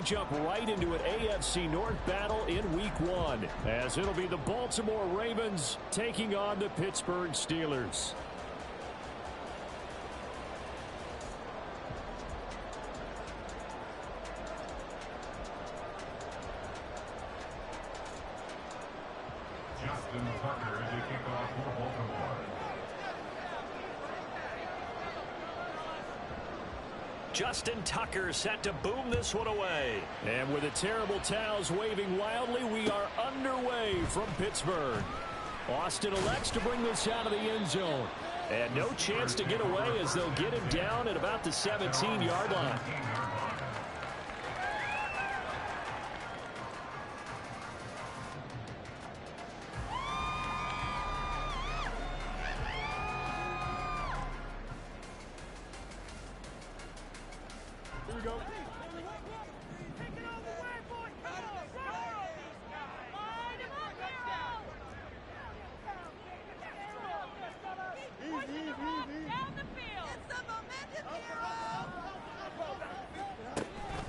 jump right into an AFC North battle in Week 1, as it'll be the Baltimore Ravens taking on the Pittsburgh Steelers. Justin Tucker to kick off for Baltimore. Justin Tucker set to boom this one away. And with the terrible towels waving wildly, we are underway from Pittsburgh. Austin elects to bring this out of the end zone. And no chance to get away as they'll get him down at about the 17-yard line.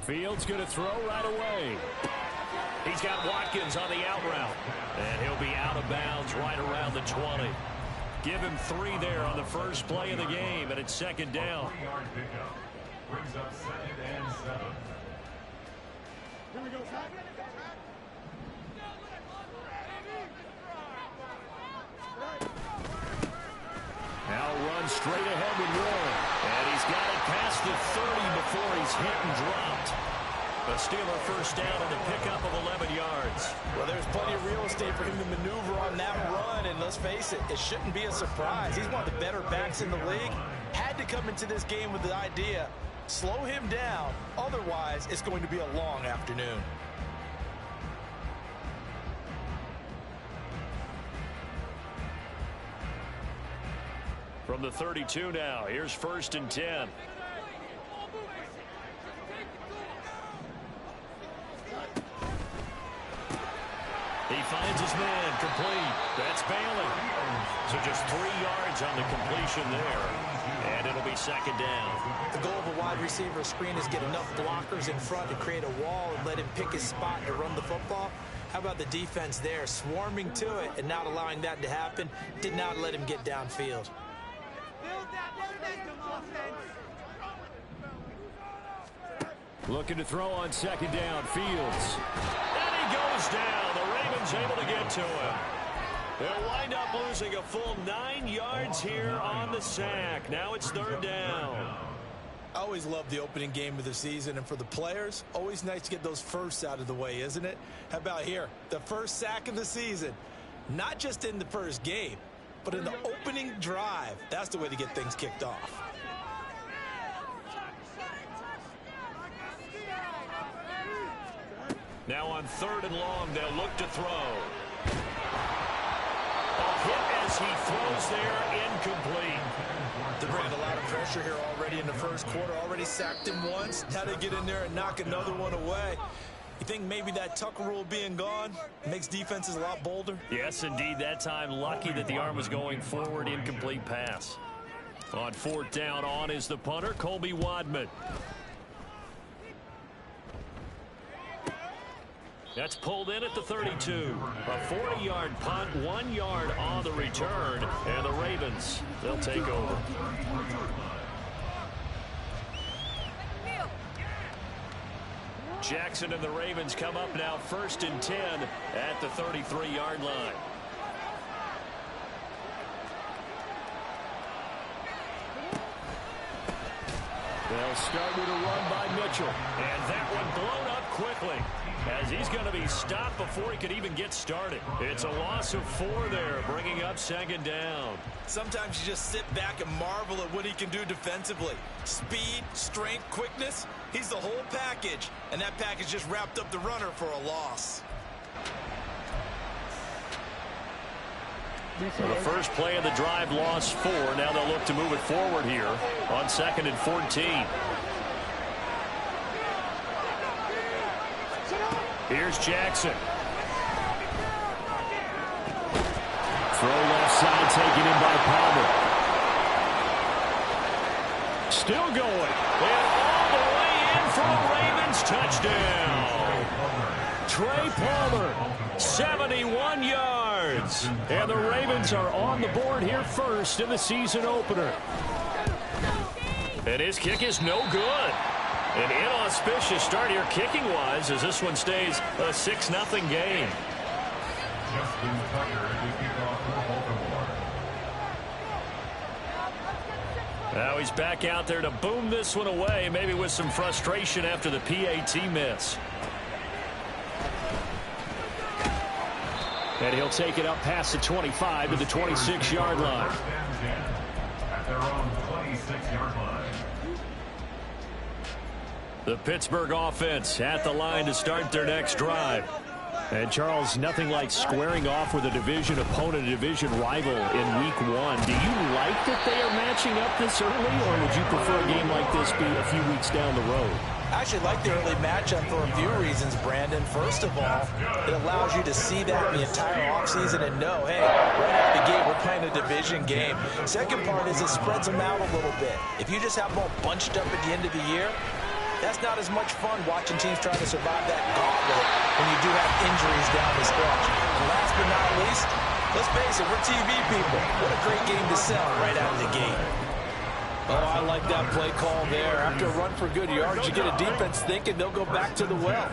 Fields going to throw right away. He's got Watkins on the out route. And he'll be out of bounds right around the 20. Give him 3 there on the first play of the game, and it's second down. 3-yard pickup. Brings up 2nd and 7. Here we go, Zach. Now run straight ahead with Warren. And he's got it past the 30 before he's hit and dropped. A Steeler first down and a pickup of 11 yards. Well, there's plenty of real estate for him to maneuver on that run, and let's face it, it shouldn't be a surprise. He's one of the better backs in the league. Had to come into this game with the idea, slow him down, otherwise it's going to be a long afternoon. From the 32 now, here's 1st and 10. He finds his man, complete. That's Bailey. So just 3 yards on the completion there. And it'll be second down. The goal of a wide receiver screen is get enough blockers in front to create a wall and let him pick his spot to run the football. How about the defense there, swarming to it and not allowing that to happen? Did not let him get downfield. Looking to throw on second down, Fields. And he goes down. The Ravens able to get to him. They'll wind up losing a full 9 yards here on the sack. Now it's 3rd down. I always love the opening game of the season, and for the players, always nice to get those firsts out of the way, isn't it? How about here? The first sack of the season. Not just in the first game, but in the opening drive. That's the way to get things kicked off. Now on 3rd and long, they'll look to throw. A hit as he throws there, incomplete. They're bringing a lot of pressure here already in the first quarter. Already sacked him once. Now they get in there and knock another one away. You think maybe that Tucker rule being gone makes defenses a lot bolder? Yes, indeed. That time, lucky that the arm was going forward, incomplete pass. On 4th down, on is the punter, Colby Wadman. That's pulled in at the 32. A 40-yard punt, 1 yard on the return, and the Ravens, they'll take over. Jackson and the Ravens come up now 1st and 10 at the 33-yard line. They'll start with a run by Mitchell. And that one blown up quickly, as he's going to be stopped before he could even get started. It's a loss of 4 there, bringing up 2nd down. Sometimes you just sit back and marvel at what he can do defensively. Speed, strength, quickness, he's the whole package. And that package just wrapped up the runner for a loss. So the first play of the drive lost 4. Now they'll look to move it forward here on 2nd and 14. Here's Jackson. Throw left side taken in by Palmer. Still going. And all the way in for a Ravens touchdown. Trey Palmer, 71 yards. And the Ravens are on the board here first in the season opener. And his kick is no good. An inauspicious start here kicking-wise as this one stays a 6-0 game. Justin Tucker to kick off for Baltimore. Now he's back out there to boom this one away, maybe with some frustration after the PAT miss. And he'll take it up past the 25 to the 26-yard line. At their own 26-yard line. The Pittsburgh offense at the line to start their next drive. And, Charles, nothing like squaring off with a division opponent, a division rival in Week 1. Do you like that they are matching up this early, or would you prefer a game like this be a few weeks down the road? I actually like the early matchup for a few reasons, Brandon. First of all, it allows you to see that the entire offseason and know, hey, right out the gate, we're playing a division game. Second part is it spreads them out a little bit. If you just have them all bunched up at the end of the year, that's not as much fun watching teams trying to survive that gauntlet when you do have injuries down the stretch. And last but not least, let's face it, we're TV people. What a great game to sell right out of the gate. Oh, I like that play call there. After a run for good yards, you get a defense thinking they'll go back to the well.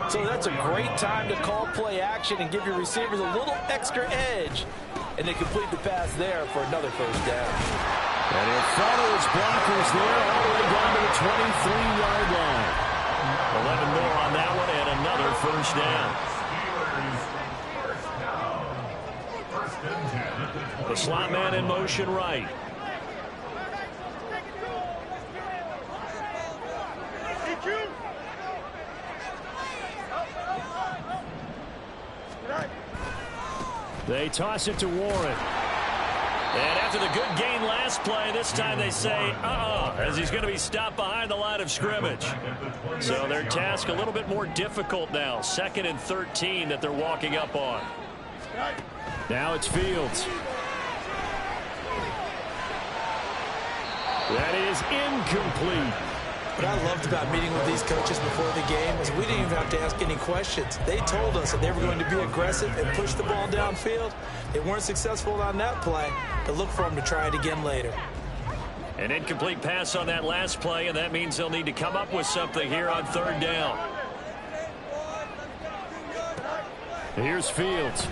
So that's a great time to call play action and give your receivers a little extra edge. And they complete the pass there for another first down. And he'll follow his blockers there all the way down to the 23-yard line. 11 more on that one and another first down. First and 10. The slot man in motion right. They toss it to Warren. And after the good gain last play, this time they say, as he's going to be stopped behind the line of scrimmage. So their task a little bit more difficult now. 2nd and 13 that they're walking up on. Now it's Fields. That is incomplete. What I loved about meeting with these coaches before the game is we didn't even have to ask any questions. They told us that they were going to be aggressive and push the ball downfield. They weren't successful on that play, but look for them to try it again later. An incomplete pass on that last play, and that means they'll need to come up with something here on 3rd down. Here's Fields.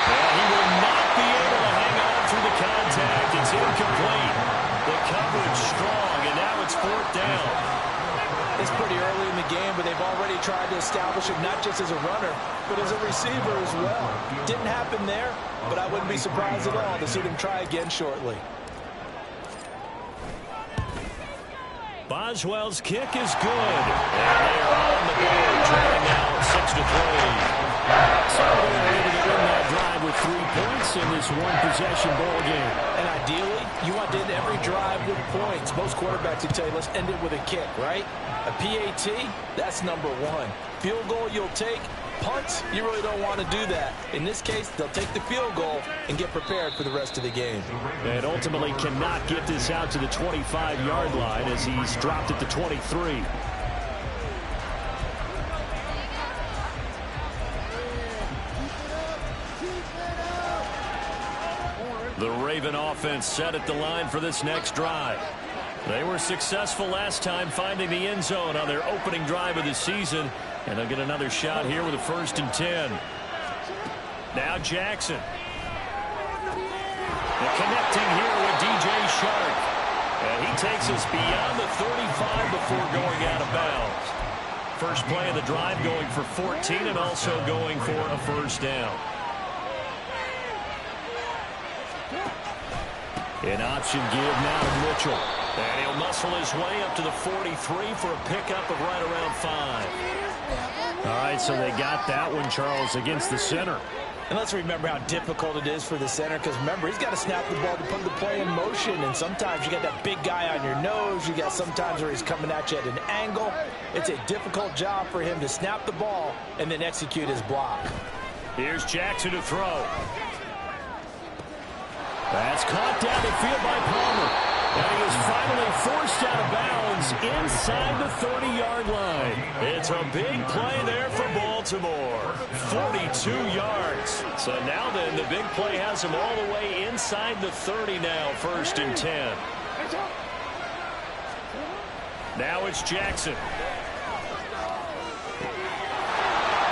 And he will not be able to hang on through the contact. It's incomplete. The coverage strong, and now it's 4th down. It's pretty early in the game, but they've already tried to establish it not just as a runner, but as a receiver as well. Didn't happen there, but I wouldn't be surprised at all to see them try again shortly. Boswell's kick is good. And they are on the board, trailing now 6-3. So they're able to win that drive with 3 points in this one-possession ball game. And ideally, you want to end every drive with points. Most quarterbacks would tell you, let's end it with a kick, right? A PAT, that's number 1. Field goal you'll take. Punts, you really don't want to do that. In this case, they'll take the field goal and get prepared for the rest of the game. And ultimately cannot get this out to the 25-yard line as he's dropped it to 23. The Raven offense set at the line for this next drive. They were successful last time finding the end zone on their opening drive of the season, and they'll get another shot here with a 1st and 10. Now Jackson. And connecting here with DJ Shark. And he takes us beyond the 35 before going out of bounds. First play of the drive going for 14 and also going for a first down. An option give now to Mitchell. And he'll muscle his way up to the 43 for a pickup of right around 5. All right, so they got that one, Charles, against the center. And let's remember how difficult it is for the center, because remember, he's got to snap the ball to put the play in motion, and sometimes you got that big guy on your nose. You got sometimes where he's coming at you at an angle. It's a difficult job for him to snap the ball and then execute his block. Here's Jackson to throw. That's caught down the field by Palmer. And he is finally forced out of bounds inside the 30-yard line. It's a big play there for Baltimore. 42 yards. So now then, the big play has him all the way inside the 30 now, 1st and 10. Now it's Jackson.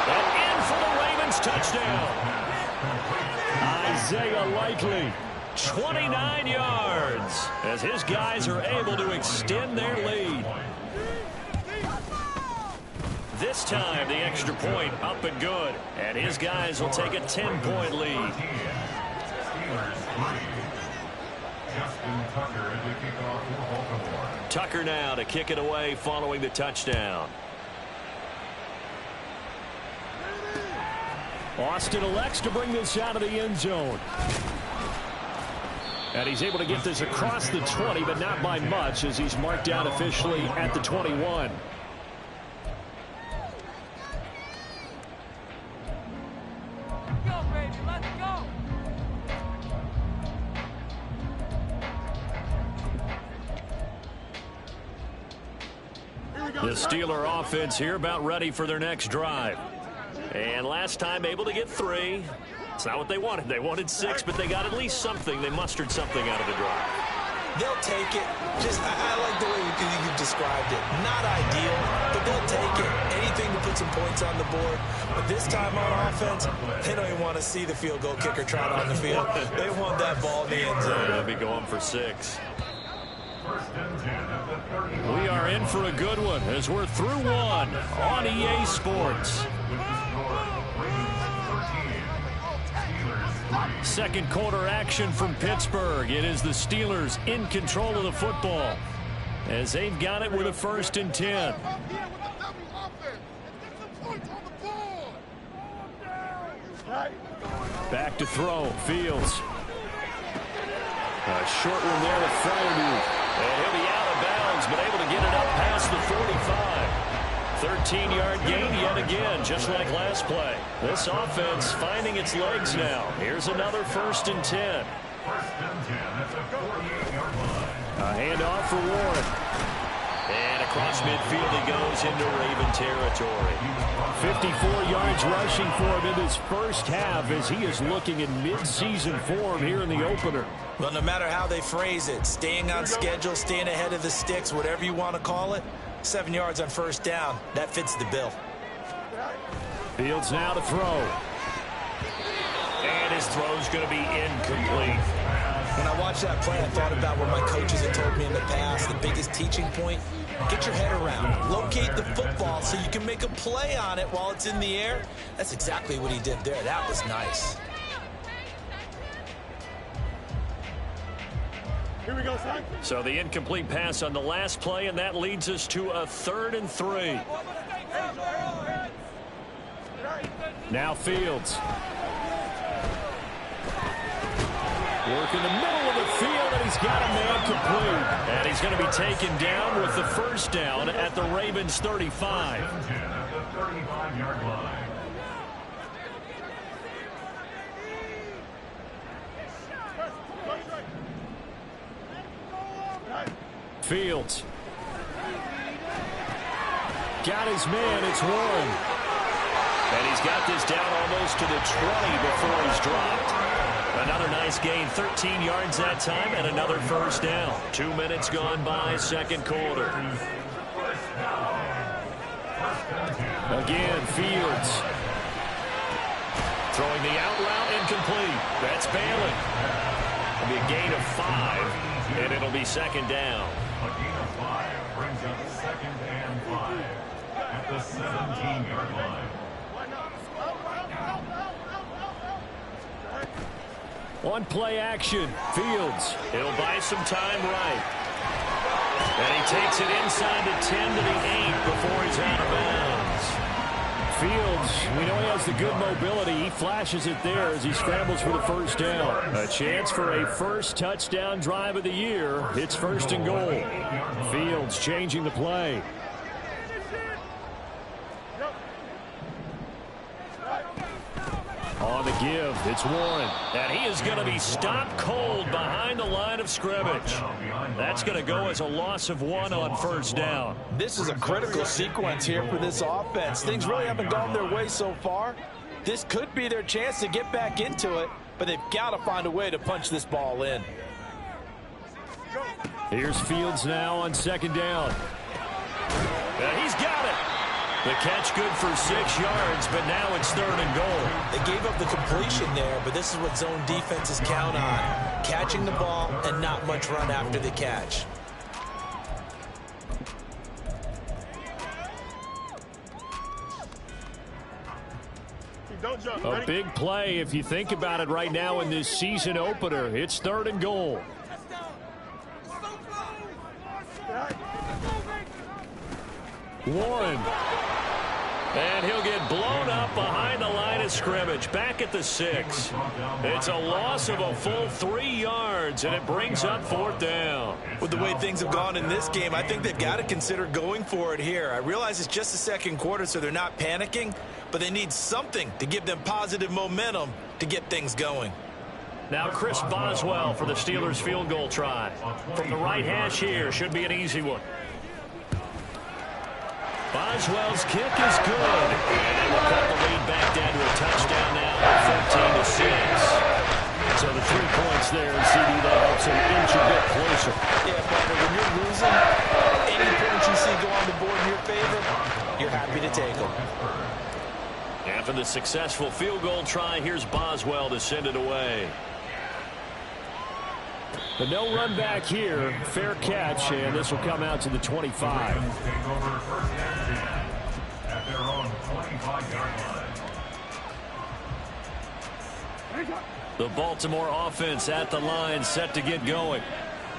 And in for the Ravens touchdown. Isaiah Likely. 29 yards as his guys are able to extend their lead. This time the extra point up and good, and his guys will take a 10-point lead. Tucker now to kick it away following the touchdown. Austin elects to bring this out of the end zone. And he's able to get this across the 20, but not by much, as he's marked down officially at the 21. Go, baby, let's go. The Steeler offense here about ready for their next drive. And last time able to get 3. It's not what they wanted. They wanted 6, but they got at least something. They mustered something out of the drive. They'll take it. I like the way you described it. Not ideal, but they'll take it. Anything to put some points on the board. But this time on offense, they don't even want to see the field goal kicker trot on the field. They want that ball in the end zone. They'll be going for 6. We are in for a good one as we're through one on EA Sports. Second quarter action from Pittsburgh. It is the Steelers in control of the football as they've got it with a 1st and 10. Back to throw. Fields. A short one there with Freiermuth. And he'll be out of bounds, but able to get it up past the 45. 13-yard gain yet again, just like last play. This offense finding its legs now. Here's another 1st and 10. A handoff for Warren. And across midfield he goes into Raven territory. 54 yards rushing for him in this first half as he is looking in mid-season form here in the opener. Well, no matter how they phrase it, staying on schedule, staying ahead of the sticks, whatever you want to call it, 7 yards on 1st down, that fits the bill. Fields now to throw. And his throw's going to be incomplete. When I watched that play, I thought about what my coaches had told me in the past. The biggest teaching point, get your head around. Locate the football so you can make a play on it while it's in the air. That's exactly what he did there. That was nice. Here we go, son. So the incomplete pass on the last play, and that leads us to a 3rd and 3. Now Fields. Work in the middle of the field, and he's got a man complete. And he's going to be taken down with the 1st down at the Ravens 35. At the 35-yard line. Fields. Got his man, it's Warren. And he's got this down almost to the 20 before he's dropped. Another nice gain, 13 yards that time, and another 1st down. 2 minutes gone by, 2nd quarter. Again, Fields. Throwing the out route, incomplete. That's Bailey. It'll be a gain of 5, and it'll be 2nd down. A gain of 5 brings up 2nd and 5 at the 17-yard line. On play action, Fields. He'll buy some time right. And he takes it inside the 10 to the 8 before he's out of bounds. Fields, we know he has the good mobility. He flashes it there as he scrambles for the 1st down. A chance for a 1st touchdown drive of the year. It's 1st and goal. Fields changing the play. On the give. It's Warren. And he is going to be stopped cold behind the line of scrimmage. That's going to go as a loss of 1 on first down. This is a critical sequence here for this offense. Things really haven't gone their way so far. This could be their chance to get back into it, but they've got to find a way to punch this ball in. Here's Fields now on second down. And he's got it. The catch good for 6 yards, but now it's 3rd and goal. They gave up the completion there, but this is what zone defenses count on. Catching the ball and not much run after the catch. A big play if you think about it right now in this season opener. It's 3rd and goal. Warren. And he'll get blown up behind the line of scrimmage. Back at the 6. It's a loss of a full 3 yards, and it brings up 4th down. With the way things have gone in this game, I think they've got to consider going for it here. I realize it's just the second quarter, so they're not panicking, but they need something to give them positive momentum to get things going. Now Chris Boswell for the Steelers field goal try. From the right hash here, should be an easy one. Boswell's kick is good. And they will cut the lead back down to a touchdown now, 14-6. So the 3 points there, and CD, that helps them inch a bit closer. Yeah, but when you're losing, any points you see go on the board in your favor, you're happy to take them. After the successful field goal try, here's Boswell to send it away. But no run back here. Fair catch, and this will come out to the 25. At their own 25-yard line. The Baltimore offense at the line, set to get going.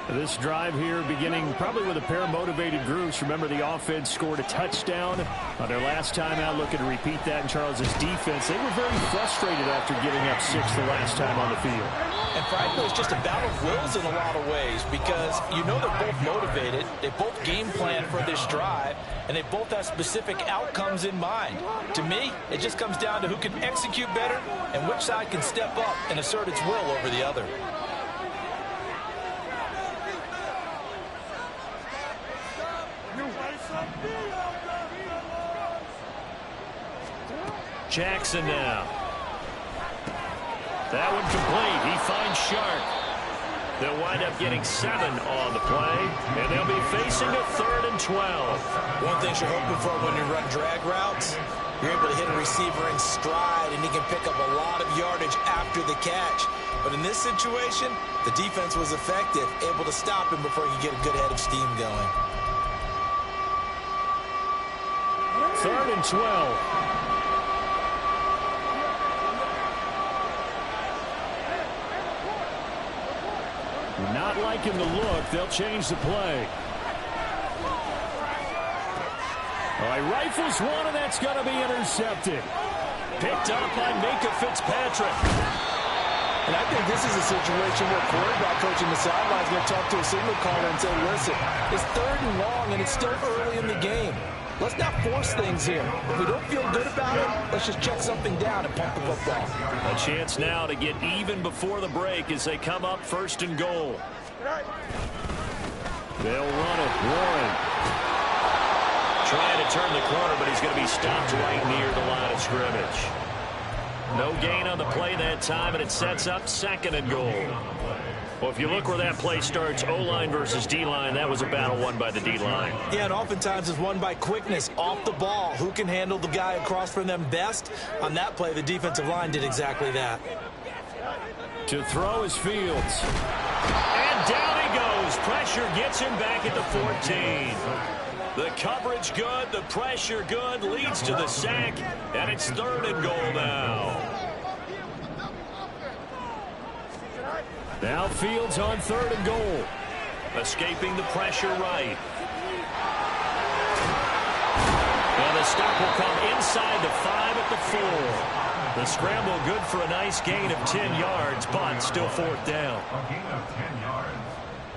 This drive here beginning probably with a pair of motivated groups. Remember, the offense scored a touchdown on their last time out, looking to repeat that in Charles's defense. They were very frustrated after giving up 6 the last time on the field. And frankly, it's just a battle of wills in a lot of ways, because you know they're both motivated, they both game plan for this drive, and they both have specific outcomes in mind. To me, it just comes down to who can execute better and which side can step up and assert its will over the other. Jackson now. That one complete. He finds Sharp. They'll wind up getting 7 on the play, and they'll be facing a 3rd and 12. One thing you're hoping for when you run drag routes, you're able to hit a receiver in stride, and he can pick up a lot of yardage after the catch. But in this situation, the defense was effective, able to stop him before he could get a good head of steam going. 3rd and 12. Not liking the look. They'll change the play. All right, rifles one, and that's going to be intercepted. Picked up by Minka Fitzpatrick. And I think this is a situation where quarterback coach in the sideline is going to talk to a signal caller and say, listen, it's 3rd and long, and it's still early in the game. Let's not force things here. If we don't feel good about it, let's just check something down and pump the football. A chance now to get even before the break as they come up 1st and goal. They'll run it. Warren trying to turn the corner, but he's going to be stopped right near the line of scrimmage. No gain on the play that time, and it sets up 2nd and goal. Well, if you look where that play starts, O-line versus D-line, that was a battle won by the D-line. Yeah, and oftentimes it's won by quickness off the ball. Who can handle the guy across from them best? On that play, the defensive line did exactly that. To throw is Fields. And down he goes. Pressure gets him back at the 14. The coverage good, the pressure good, leads to the sack, and it's 3rd and goal now. Now Fields on 3rd and goal. Escaping the pressure right. And the stop will come inside the 5 at the 4. The scramble good for a nice gain of 10 yards, but still 4th down. A gain of 10 yards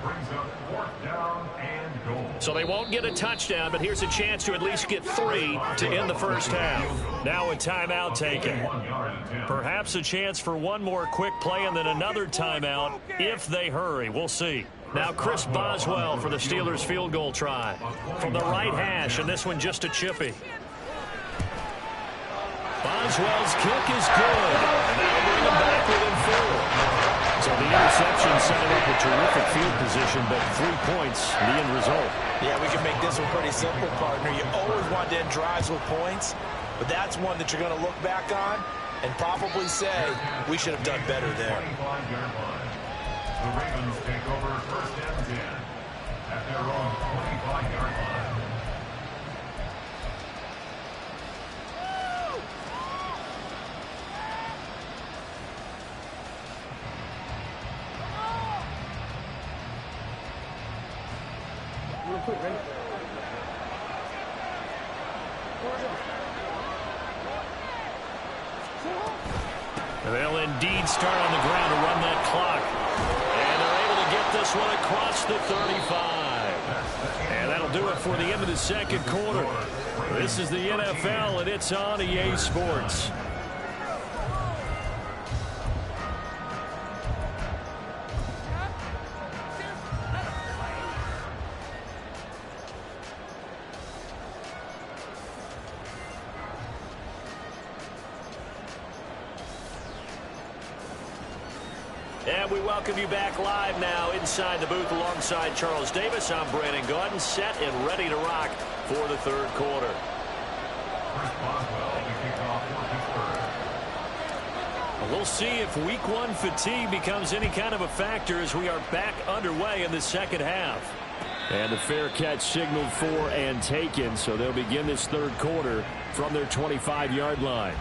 brings up 4th down and goal. So they won't get a touchdown, but here's a chance to at least get 3 to end the first half. Now a timeout taken. Perhaps a chance for one more quick play and then another timeout if they hurry. We'll see. Now Chris Boswell for the Steelers field goal try. From the right hash, and this one just a chippy. Boswell's kick is good. And that'll bring him back within 4. So the interception setting up a terrific field position, but 3 points, the end result. Yeah, we can make this one pretty simple, partner. You always want to end drives with points, but that's one that you're going to look back on and probably say, we should have done better there. The Ravens take over first and 10 at their own 25-yard line. They'll indeed start on the ground to run that clock. And they're able to get this one across the 35. And that'll do it for the end of the second quarter. This is the NFL, and it's on EA Sports. And we welcome you back live now inside the booth alongside Charles Davis. I'm Brandon Gaudin, set and ready to rock for the third quarter. We'll see if week 1 fatigue becomes any kind of a factor as we are back underway in the second half. And the fair catch signaled for and taken, so they'll begin this third quarter from their 25-yard line.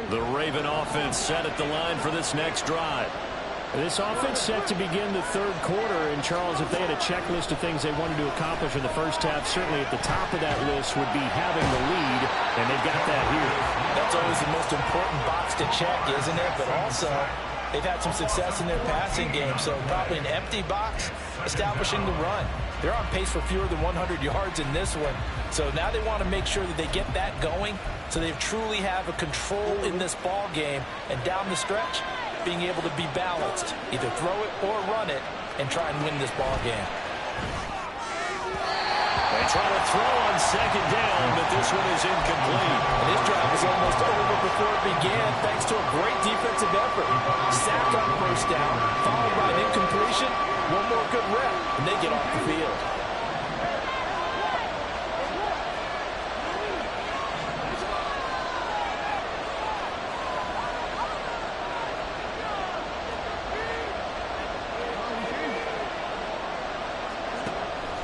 The Raven offense set at the line for this next drive. This offense set to begin the third quarter. And, Charles, if they had a checklist of things they wanted to accomplish in the first half, certainly at the top of that list would be having the lead, and they've got that here. That's always the most important box to check, isn't it? But also, they've had some success in their passing game, so probably an empty box establishing the run. They're on pace for fewer than 100 yards in this one. So now they want to make sure that they get that going so they truly have a control in this ball game. And down the stretch, being able to be balanced. Either throw it or run it and try and win this ball game. They try to throw on second down, but this one is incomplete. And this drive was almost over before it began thanks to a great defensive effort. Sack on first down, followed by an incompletion. One more good rep, and they get off the field.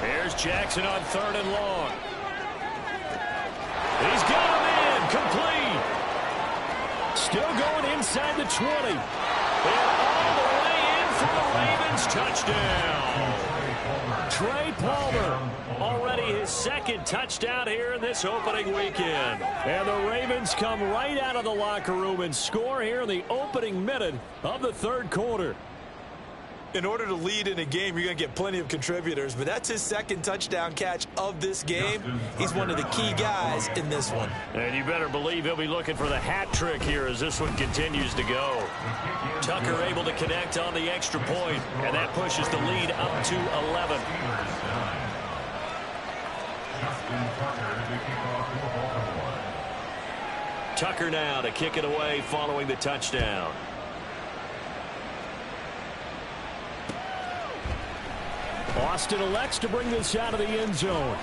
Here's Jackson on 3rd and long. He's got him in, complete. Still going inside the 20. And all the way in for the Ravens touchdown. Trey Palmer, already his second touchdown here in this opening weekend. And the Ravens come right out of the locker room and score here in the opening minute of the third quarter. In order to lead in a game, you're going to get plenty of contributors, but that's his second touchdown catch of this game. He's one of the key guys in this one. And you better believe he'll be looking for the hat trick here as this one continues to go. Tucker able to connect on the extra point, and that pushes the lead up to 11. Tucker now to kick it away following the touchdown. Austin elects to bring this out of the end zone.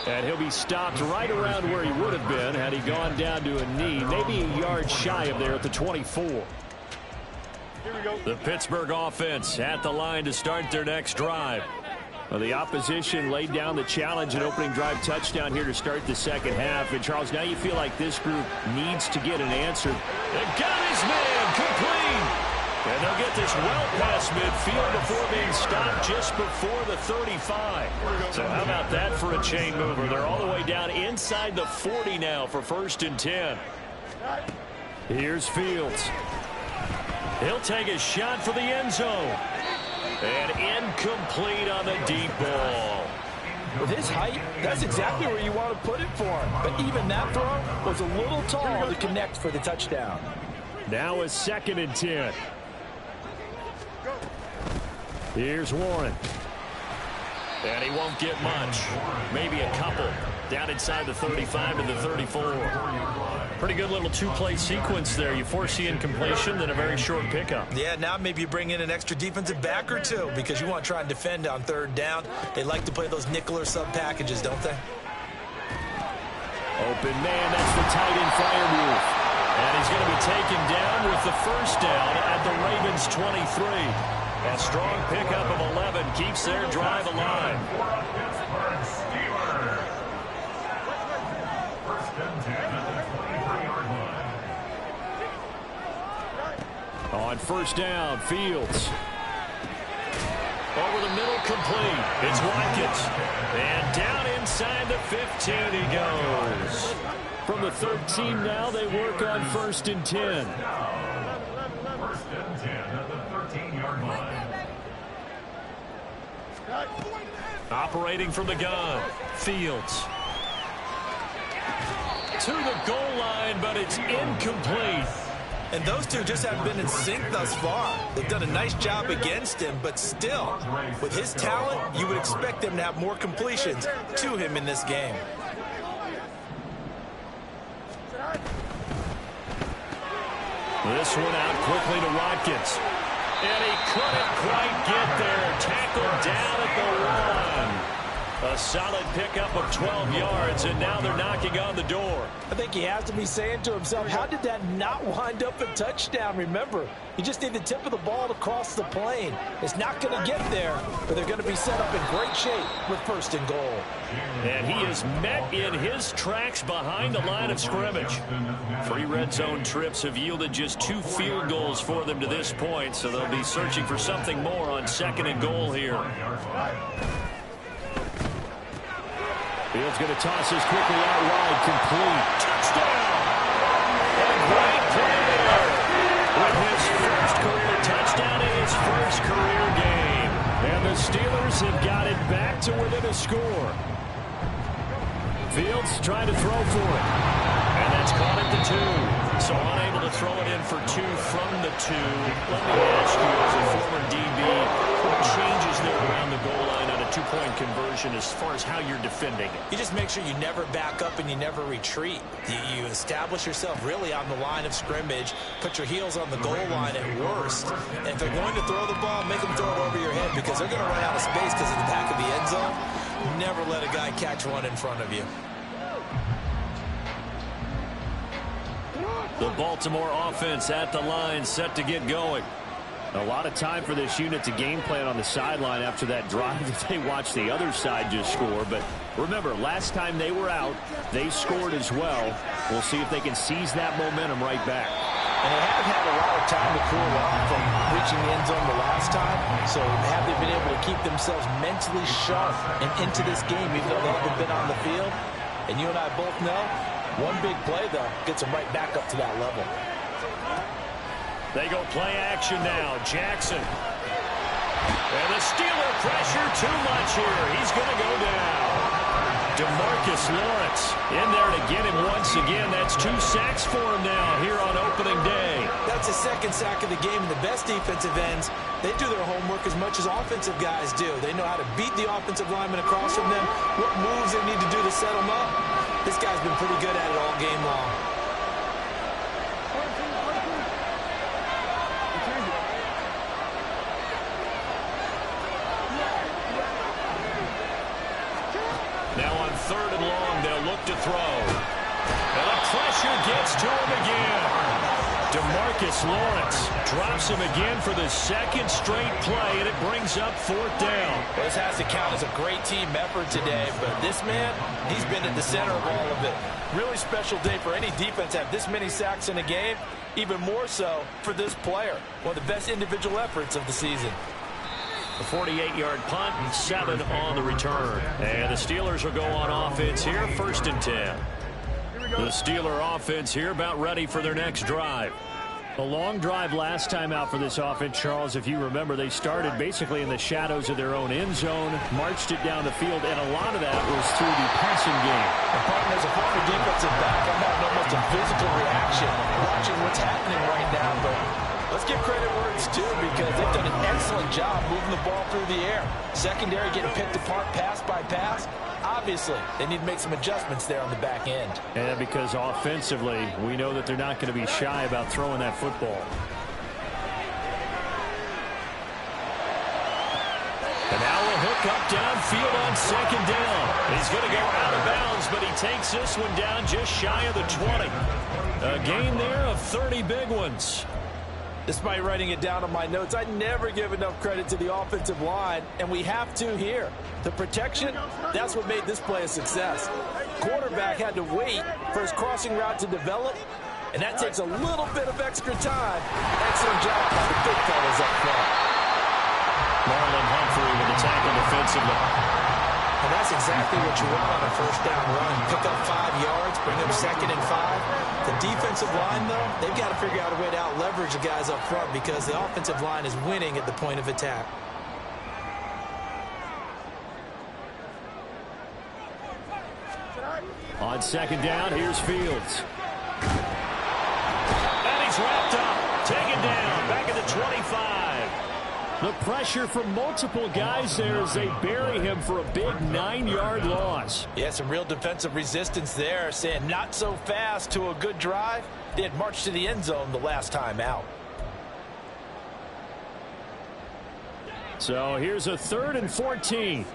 And he'll be stopped right around where he would have been had he gone down to a knee, maybe a yard shy of there at the 24. Here we go. The Pittsburgh offense at the line to start their next drive. Well, the opposition laid down the challenge and opening drive touchdown here to start the second half. And, Charles, now you feel like this group needs to get an answer. They got his man complete. And they'll get this well past midfield before being stopped just before the 35. So how about that for a chain mover? They're all the way down inside the 40 now for 1st and 10. Here's Fields. He'll take a shot for the end zone. And incomplete on the deep ball. With his height, that's exactly where you want to put it for him. But even that throw was a little tall to connect for the touchdown. Now a 2nd and 10. Here's Warren. And he won't get much. Maybe a couple. Down inside the 35 to the 34. Pretty good little two-play sequence there. You force the incompletion, then a very short pickup. Yeah, now maybe you bring in an extra defensive back or two because you want to try and defend on 3rd down. They like to play those nickel or sub packages, don't they? Open man, that's the tight end Firewolf. And he's going to be taken down with the 1st down at the Ravens 23. A strong pickup of 11 keeps their drive alive. On 1st down, Fields. Over the middle, complete. It's Watkins. And down inside the 15 he goes. From the 13 now, they work on 1st and 10. 1st and 10 at the 13-yard line. Operating from the gun, Fields. To the goal line, but it's incomplete. And those two just haven't been in sync thus far. They've done a nice job against him, but still, with his talent, you would expect them to have more completions to him in this game. This one out quickly to Watkins. And he couldn't quite get there. Tackled down at the 1. A solid pickup of 12 yards, and now they're knocking on the door. I think he has to be saying to himself, how did that not wind up a touchdown? Remember, you just need the tip of the ball to cross the plane. It's not going to get there, but they're going to be set up in great shape with 1st and goal. And he is met in his tracks behind the line of scrimmage. 3 red zone trips have yielded just 2 field goals for them to this point, so they'll be searching for something more on 2nd and goal here. Fields going to toss this quickly out wide, complete. Touchdown! A great play there with his 1st career touchdown in his 1st career game. And the Steelers have got it back to within a score. Fields trying to throw for it. And that's caught at the 2. So unable to throw it in for 2 from the 2. Let me ask you, as a former DB, what changes there around the goal line on a 2-point conversion as far as how you're defending it? You just make sure you never back up and you never retreat. You establish yourself really on the line of scrimmage, put your heels on the goal line at worst. And if they're going to throw the ball, make them throw it over your head because they're going to run out of space because of the back of the end zone. Never let a guy catch one in front of you. The Baltimore offense at the line, set to get going. A lot of time for this unit to game plan on the sideline after that drive that they watched the other side just score. But remember, last time they were out, they scored as well. We'll see if they can seize that momentum right back. And they haven't had a lot of time to cool off from reaching the end zone the last time. So have they been able to keep themselves mentally sharp and into this game, even though they haven't been on the field? And you and I both know, one big play, though, gets them right back up to that level. They go play action now. Jackson. And the Steeler pressure too much here. He's going to go down. DeMarcus Lawrence in there to get him once again. That's 2 sacks for him now here on opening day. That's the 2nd sack of the game, and the best defensive ends, they do their homework as much as offensive guys do. They know how to beat the offensive lineman across from them, what moves they need to do to set them up. This guy's been pretty good at it all game long. Now on 3rd and long, they'll look to throw. And the pressure gets to him again. DeMarcus Lawrence drops him again for the second straight play, and it brings up fourth down. Well, this has to count as a great team effort today, but this man, he's been at the center of all of it. Really special day for any defense to have this many sacks in a game, even more so for this player. One of the best individual efforts of the season. A 48-yard punt and 7 on the return. And the Steelers will go on offense here, 1st and 10. The Steeler offense here about ready for their next drive. A long drive last time out for this offense, Charles. If you remember, they started basically in the shadows of their own end zone, marched it down the field, and a lot of that was through the passing game. And partner, as a former defensive back, I'm having almost a physical reaction watching what's happening right now. But let's give credit where it's due, because they've done an excellent job moving the ball through the air. Secondary getting picked apart pass by pass. Obviously, they need to make some adjustments there on the back end. And because offensively, we know that they're not going to be shy about throwing that football. And now a hook up downfield on 2nd down. He's going to go out of bounds, but he takes this one down just shy of the 20. A gain there of 30 big ones. Despite writing it down on my notes, I never give enough credit to the offensive line, and we have to here. The protection, that's what made this play a success. Quarterback had to wait for his crossing route to develop, and that takes a little bit of extra time. Excellent job by the big fellas up front. Marlon Humphrey with the tackle defensively. And that's exactly what you want on a 1st down run. Pick up 5 yards, bring them 2nd and 5. The defensive line, though, they've got to figure out a way to out-leverage the guys up front, because the offensive line is winning at the point of attack. On 2nd down, here's Fields. And he's wrapped up, taken down, back at the 25. The pressure from multiple guys there as they bury him for a big 9-yard loss. Yeah, some real defensive resistance there, saying not so fast to a good drive. They had marched to the end zone the last time out. So here's a 3rd and 14.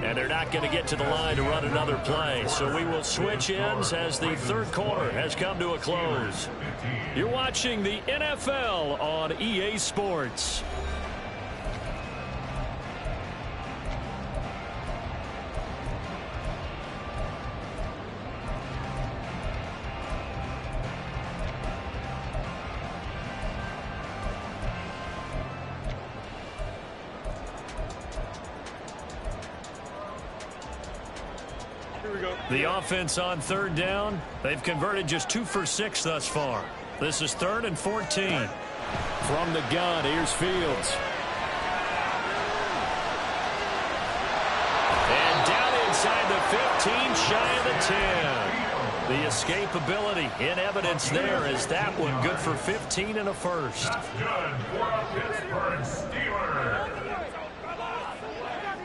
And they're not going to get to the line to run another play. So we will switch ends as the 3rd quarter has come to a close. You're watching the NFL on EA Sports. The offense on 3rd down, they've converted just 2 for 6 thus far. This is 3rd and 14. From the gun, here's Fields. And down inside the 15, shy of the 10. The escapability in evidence there is that one good for 15 and a 1st. That's good for a Pittsburgh Steelers.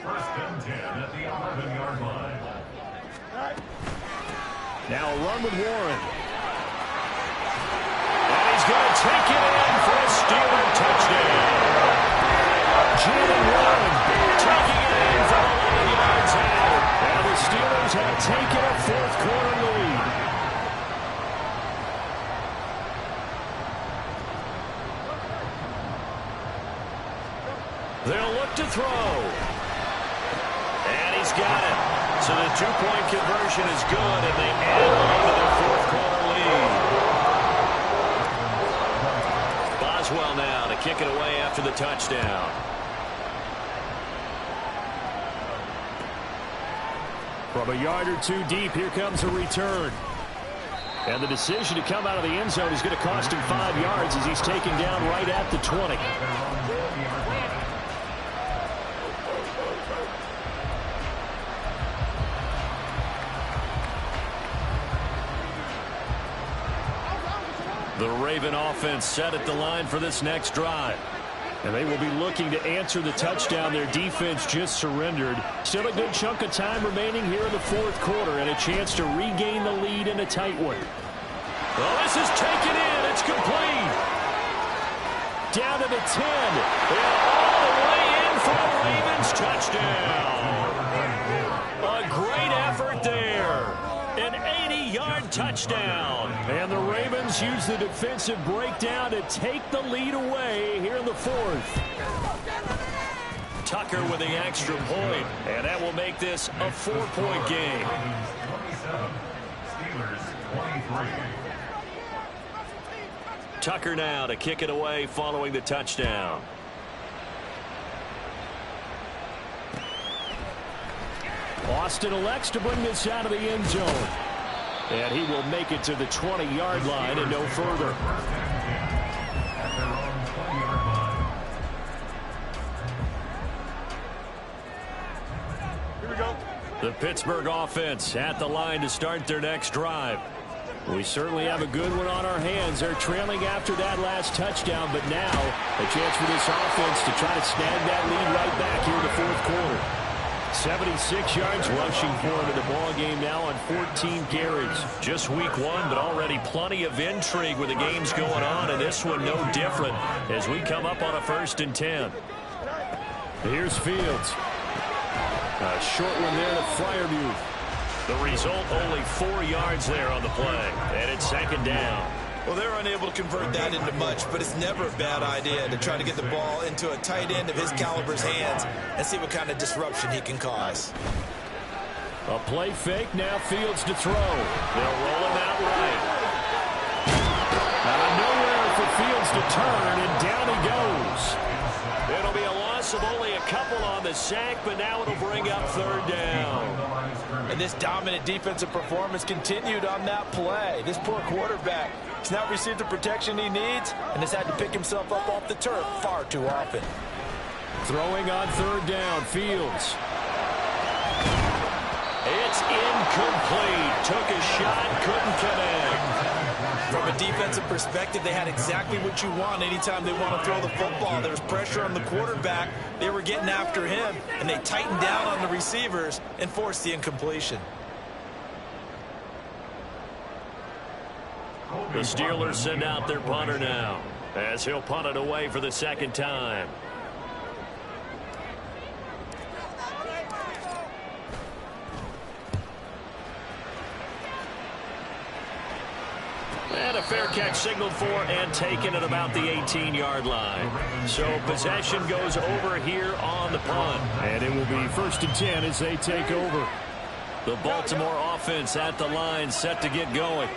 1st and 10 at the 11-yard line. Now a run with Warren. And he's going to take it in for a Steeler touchdown. Jalen Warren taking it in from 11 yards out. And the Steelers have taken a 4th quarter lead. They'll look to throw. And he's got it. So the 2-point conversion is good, and they add on to their 4th quarter lead. Boswell now to kick it away after the touchdown. From a yard or 2 deep, here comes a return. And the decision to come out of the end zone is going to cost him 5 yards as he's taken down right at the 20. The Raven offense set at the line for this next drive. And they will be looking to answer the touchdown their defense just surrendered. Still a good chunk of time remaining here in the 4th quarter and a chance to regain the lead in a tight one. Well, this is taken in. It's complete. Down to the 10. And all the way in for the Ravens touchdown. 20-yard touchdown. And the Ravens use the defensive breakdown to take the lead away here in the fourth. Tucker with the extra point, and that will make this a 4-point game. Tucker now to kick it away following the touchdown. Austin elects to bring this out of the end zone. And he will make it to the 20-yard line and no further. Here we go. The Pittsburgh offense at the line to start their next drive. We certainly have a good one on our hands. They're trailing after that last touchdown, but now a chance for this offense to try to snag that lead right back here in the fourth quarter. 76 yards rushing for him in the ball game now on 14 carries. Just week one, but already plenty of intrigue with the games going on, and this one no different as we come up on a 1st and 10. Here's Fields. A short one there to Freiermuth. The result, only 4 yards there on the play, and it's 2nd down. Well, they're unable to convert that into much, but it's never a bad idea to try to get the ball into a tight end of his caliber's hands and see what kind of disruption he can cause. A play fake, now Fields to throw. They'll roll him out right. Nowhere for Fields to turn, and down he goes. It'll be a loss of only a couple on the sack, but now it'll bring up 3rd down. And this dominant defensive performance continued on that play. This poor quarterback has not received the protection he needs and has had to pick himself up off the turf far too often. Throwing on 3rd down, Fields. It's incomplete. Took a shot, couldn't connect. From a defensive perspective, they had exactly what you want anytime they want to throw the football. There was pressure on the quarterback. They were getting after him, and they tightened down on the receivers and forced the incompletion. The Steelers send out their punter now as he'll punt it away for the 2nd time. And a fair catch signaled for and taken at about the 18-yard line. So possession goes over here on the punt. And it will be 1st and 10 as they take over. The Baltimore offense at the line set to get going.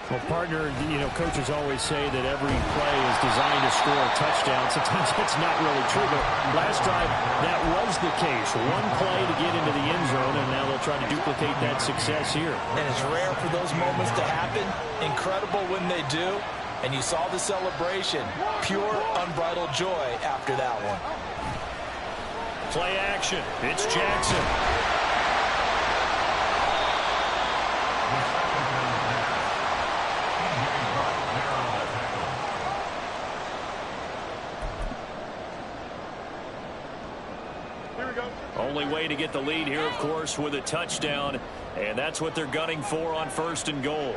Well, partner, coaches always say that every play is designed to score a touchdown. Sometimes that's not really true, but last drive, that was the case. One play to get into the end zone, and now they'll try to duplicate that success here. And it's rare for those moments to happen. Incredible when they do. And you saw the celebration. Pure, unbridled joy after that one. Play action. It's Jackson. Only way to get the lead here, of course, with a touchdown, and that's what they're gunning for on 1st and goal.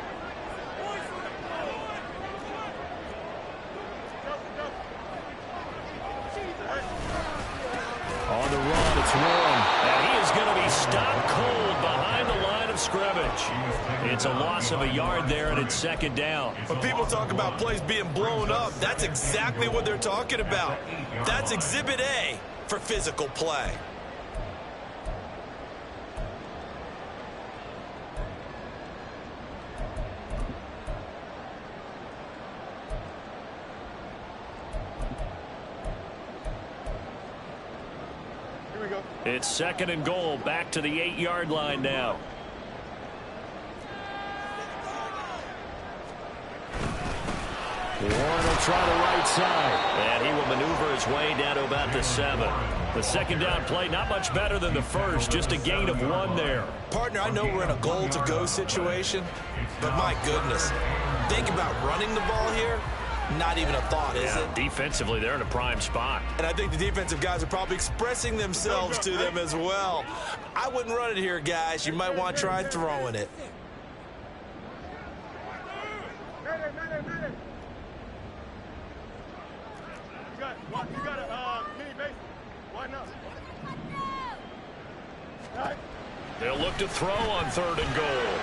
On the run, it's Warren, and he is going to be stopped cold behind the line of scrimmage. It's a loss of a yard there, and it's 2nd down. When people talk about plays being blown up, that's exactly what they're talking about. That's Exhibit A for physical play. It's 2nd and goal, back to the 8-yard line now. Warren will try the right side, and he will maneuver his way down to about the 7. The 2nd down play, not much better than the first, just a gain of 1 there. Partner, I know we're in a goal-to-go situation, but my goodness, think about running the ball here. Not even a thought, is it? Defensively, they're in a prime spot. And I think the defensive guys are probably expressing themselves to them as well. I wouldn't run it here, guys. You might want to try throwing it. You got a mini base. Why not? They'll look to throw on 3rd and goal.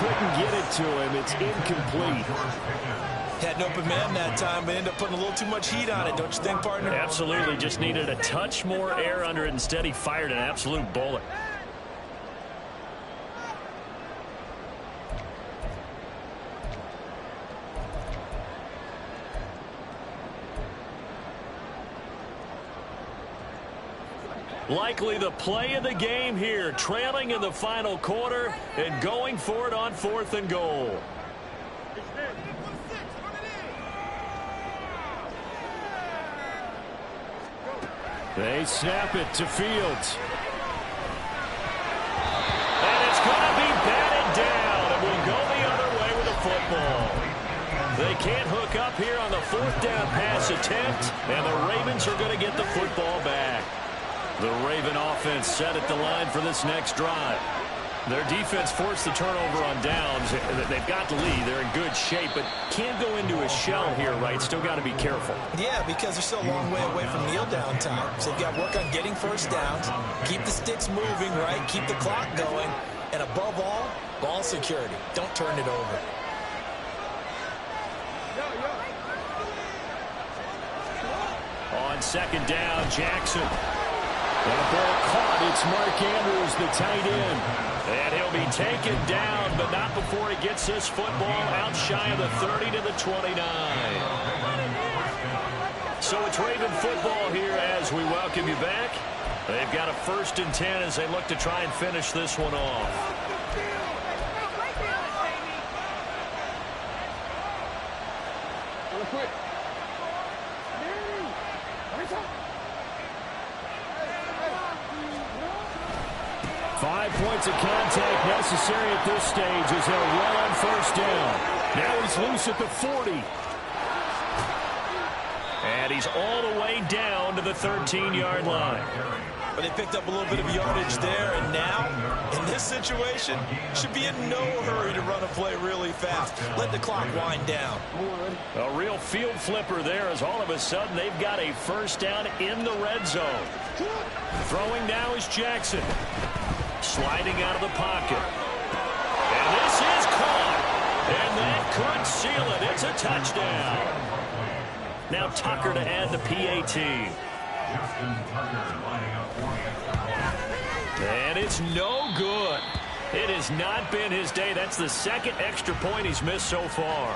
couldn't get it to him. It's incomplete. Had an open man that time, but ended up putting a little too much heat on it, don't you think, partner? Absolutely. Just needed a touch more air under it. Instead, he fired an absolute bullet. Likely the play of the game here, trailing in the final quarter and going for it on 4th and goal. They snap it to Fields. And it's going to be batted down, and we'll go the other way with the football. They can't hook up here on the 4th down pass attempt, and the Ravens are going to get the football back. The Raven offense set at the line for this next drive. Their defense forced the turnover on downs. They've got the lead. They're in good shape, but can't go into a shell here, right? Still got to be careful. Yeah, because they're still a long way away from kneel down time. So they've got to work on getting first downs, keep the sticks moving, right? Keep the clock going. And above all, ball security. Don't turn it over. On 2nd down, Jackson. And a ball caught. It's Mark Andrews, the tight end. And he'll be taken down, but not before he gets this football out shy of the 30 to the 29. So it's Raven football here as we welcome you back. They've got a 1st and 10 as they look to try and finish this one off. 5 points of contact necessary at this stage as they'll run on 1st down. Now he's loose at the 40. And he's all the way down to the 13-yard line. But they picked up a little bit of yardage there, and now, in this situation, should be in no hurry to run a play really fast. Let the clock wind down. A real field flipper there as all of a sudden they've got a 1st down in the red zone. Throwing now is Jackson. Sliding out of the pocket. And this is caught. And that could seal it. It's a touchdown. Now Tucker to add the PAT. And it's no good. It has not been his day. That's the 2nd extra point he's missed so far.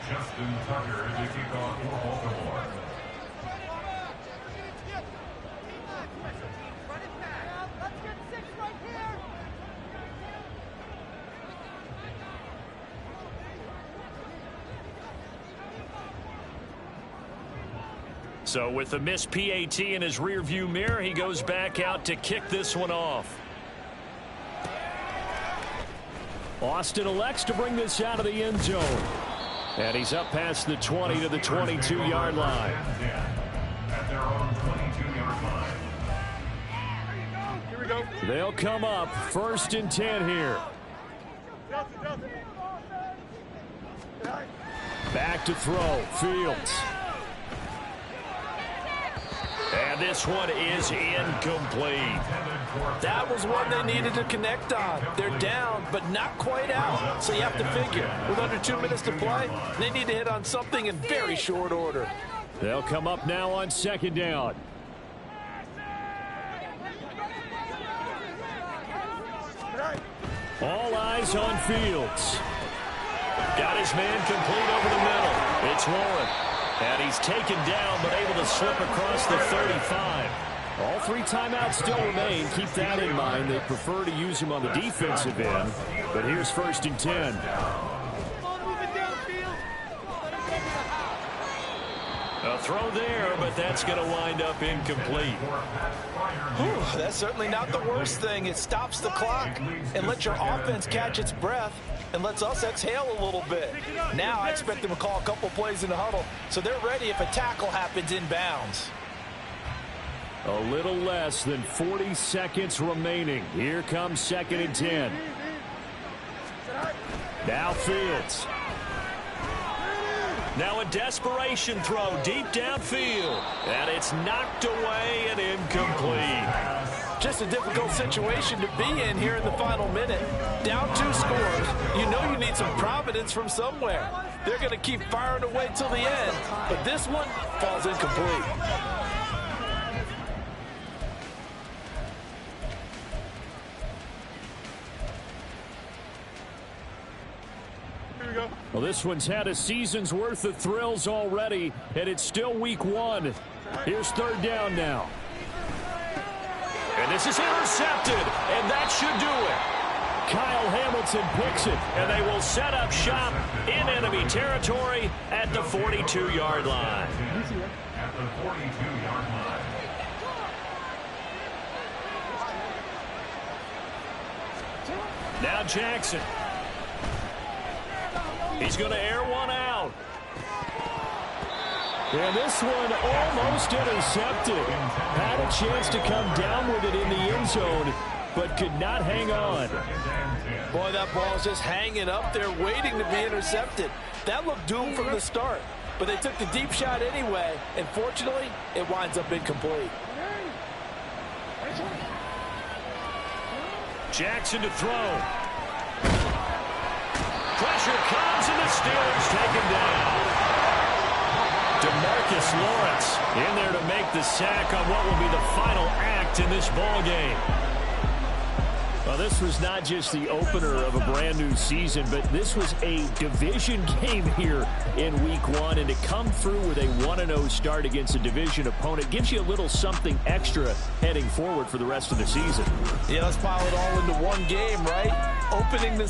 Justin Tucker to kick off for Baltimore. So with the missed PAT in his rearview mirror, he goes back out to kick this one off. Austin elects to bring this out of the end zone. And he's up past the 20 to the 22-yard line. At their own 22-yard line. Here we go. They'll come up 1st and 10 here. Back to throw. Fields. And this one is incomplete. That was one they needed to connect on. They're down, but not quite out. So you have to figure, with under 2 minutes to play, they need to hit on something in very short order. They'll come up now on 2nd down. All eyes on Fields. Got his man complete over the middle. It's Warren. And he's taken down, but able to slip across the 35. All 3 timeouts still remain. Keep that in mind. They prefer to use him on the defensive end. But here's 1st and 10. A throw there, but that's going to wind up incomplete. Whew, that's certainly not the worst thing. It stops the clock and lets your offense catch its breath and lets us exhale a little bit. Now I expect them to call a couple plays in the huddle so they're ready if a tackle happens inbounds. A little less than 40 seconds remaining. Here comes 2nd and 10. Now Fields. Now a desperation throw deep downfield. And it's knocked away and incomplete. Just a difficult situation to be in here in the final minute. Down 2 scores, you know you need some providence from somewhere. They're going to keep firing away till the end, but this one falls incomplete. Here we go. Well, this one's had a season's worth of thrills already, and it's still week 1. Here's 3rd down now. And this is intercepted, and that should do it. Kyle Hamilton picks it, and they will set up shop in enemy territory at the 42-yard line. At the 42-yard line. Now Jackson. He's going to air one out. And this one almost intercepted. Had a chance to come down with it in the end zone, but could not hang on. Boy, that ball is just hanging up there waiting to be intercepted. That looked doomed from the start, but they took the deep shot anyway, and fortunately, it winds up incomplete. Jackson to throw. Pressure comes, and the Steelers take him down. DeMarcus Lawrence in there to make the sack on what will be the final act in this ball game. Well, this was not just the opener of a brand new season, but this was a division game here in week 1, and to come through with a 1-0 start against a division opponent gives you a little something extra heading forward for the rest of the season. Yeah, let's pile it all into one game, right? Opening the